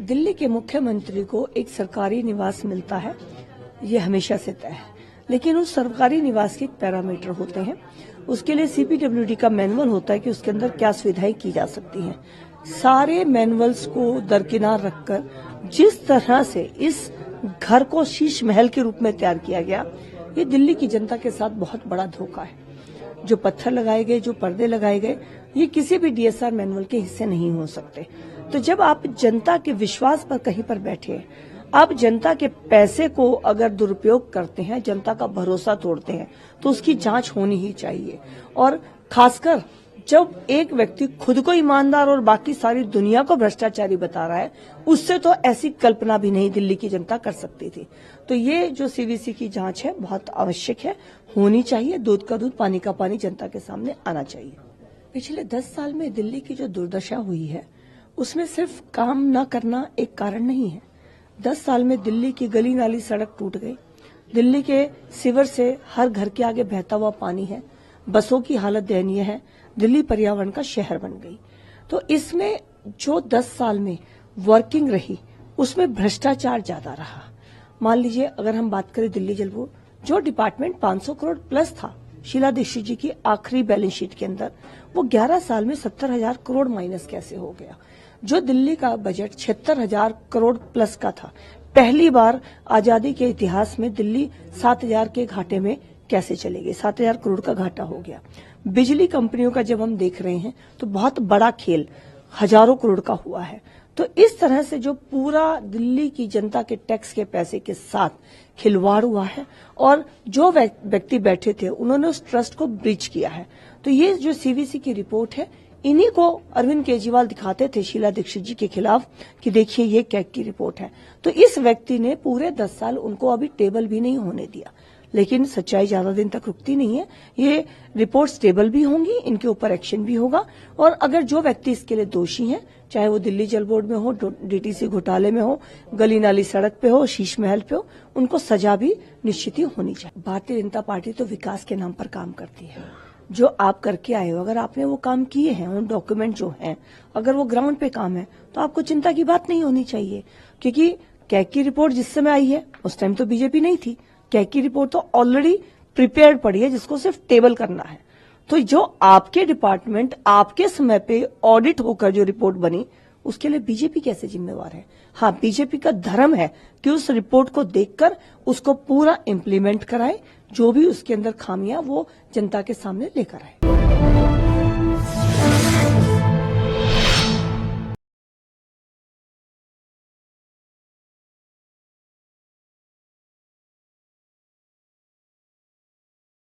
दिल्ली के मुख्यमंत्री को एक सरकारी निवास मिलता है, ये हमेशा से तय है। लेकिन उस सरकारी निवास के एक पैरामीटर होते हैं। उसके लिए सीपीडब्ल्यूडी का मैनुअल होता है कि उसके अंदर क्या सुविधाएं की जा सकती हैं। सारे मैनुअल्स को दरकिनार रखकर जिस तरह से इस घर को शीश महल के रूप में तैयार किया गया, ये दिल्ली की जनता के साथ बहुत बड़ा धोखा है। जो पत्थर लगाए गए, जो पर्दे लगाए गए, ये किसी भी डीएसआर मैनुअल के हिस्से नहीं हो सकते। तो जब आप जनता के विश्वास पर कहीं पर बैठे, आप जनता के पैसे को अगर दुरुपयोग करते हैं, जनता का भरोसा तोड़ते हैं, तो उसकी जांच होनी ही चाहिए। और खासकर जब एक व्यक्ति खुद को ईमानदार और बाकी सारी दुनिया को भ्रष्टाचारी बता रहा है, उससे तो ऐसी कल्पना भी नहीं दिल्ली की जनता कर सकती थी। तो ये जो सीवीसी की जांच है बहुत आवश्यक है, होनी चाहिए। दूध का दूध, पानी का पानी जनता के सामने आना चाहिए। पिछले 10 साल में दिल्ली की जो दुर्दशा हुई है, उसमें सिर्फ काम न करना एक कारण नहीं है। 10 साल में दिल्ली की गली नाली सड़क टूट गई, दिल्ली के सीवर से हर घर के आगे बहता हुआ पानी है, बसों की हालत दयनीय है, दिल्ली पर्यावरण का शहर बन गई। तो इसमें जो 10 साल में वर्किंग रही, उसमें भ्रष्टाचार ज्यादा रहा। मान लीजिए अगर हम बात करें दिल्ली जल बोर्ड, जो डिपार्टमेंट 500 करोड़ प्लस था शीला दीक्षित जी की आखिरी बैलेंस शीट के अंदर, वो 11 साल में 70,000 करोड़ माइनस कैसे हो गया। जो दिल्ली का बजट 76,000 करोड़ प्लस का था, पहली बार आजादी के इतिहास में दिल्ली 7,000 के घाटे में कैसे चले गए, 7,000 करोड़ का घाटा हो गया। बिजली कंपनियों का जब हम देख रहे हैं तो बहुत बड़ा खेल हजारों करोड़ का हुआ है। तो इस तरह से जो पूरा दिल्ली की जनता के टैक्स के पैसे के साथ खिलवाड़ हुआ है और जो व्यक्ति बैठे थे उन्होंने उस ट्रस्ट को ब्रीच किया है। तो ये जो सीवीसी की रिपोर्ट है, इन्हीं को अरविंद केजरीवाल दिखाते थे शीला दीक्षित जी के खिलाफ कि देखिए ये कैग की रिपोर्ट है। तो इस व्यक्ति ने पूरे 10 साल उनको अभी टेबल भी नहीं होने दिया। लेकिन सच्चाई ज्यादा दिन तक रुकती नहीं है, ये रिपोर्ट स्टेबल भी होंगी, इनके ऊपर एक्शन भी होगा। और अगर जो व्यक्ति इसके लिए दोषी हैं, चाहे वो दिल्ली जल बोर्ड में हो, डीटीसी घोटाले में हो, गली नाली सड़क पे हो, शीश महल पे हो, उनको सजा भी निश्चित ही होनी चाहिए। भारतीय जनता पार्टी तो विकास के नाम पर काम करती है। जो आप करके आए हो, अगर आपने वो काम किए हैं, उन डॉक्यूमेंट जो हैं, अगर वो ग्राउंड पे काम है, तो आपको चिंता की बात नहीं होनी चाहिए। क्योंकि कैग की रिपोर्ट जिस समय आई है उस टाइम तो बीजेपी नहीं थी। कैग की रिपोर्ट तो ऑलरेडी प्रिपेयर्ड पड़ी है, जिसको सिर्फ टेबल करना है। तो जो आपके डिपार्टमेंट आपके समय पे ऑडिट होकर जो रिपोर्ट बनी, उसके लिए बीजेपी कैसे जिम्मेवार है। हाँ, बीजेपी का धर्म है कि उस रिपोर्ट को देखकर उसको पूरा इम्प्लीमेंट कराए, जो भी उसके अंदर खामियां वो जनता के सामने लेकर आए।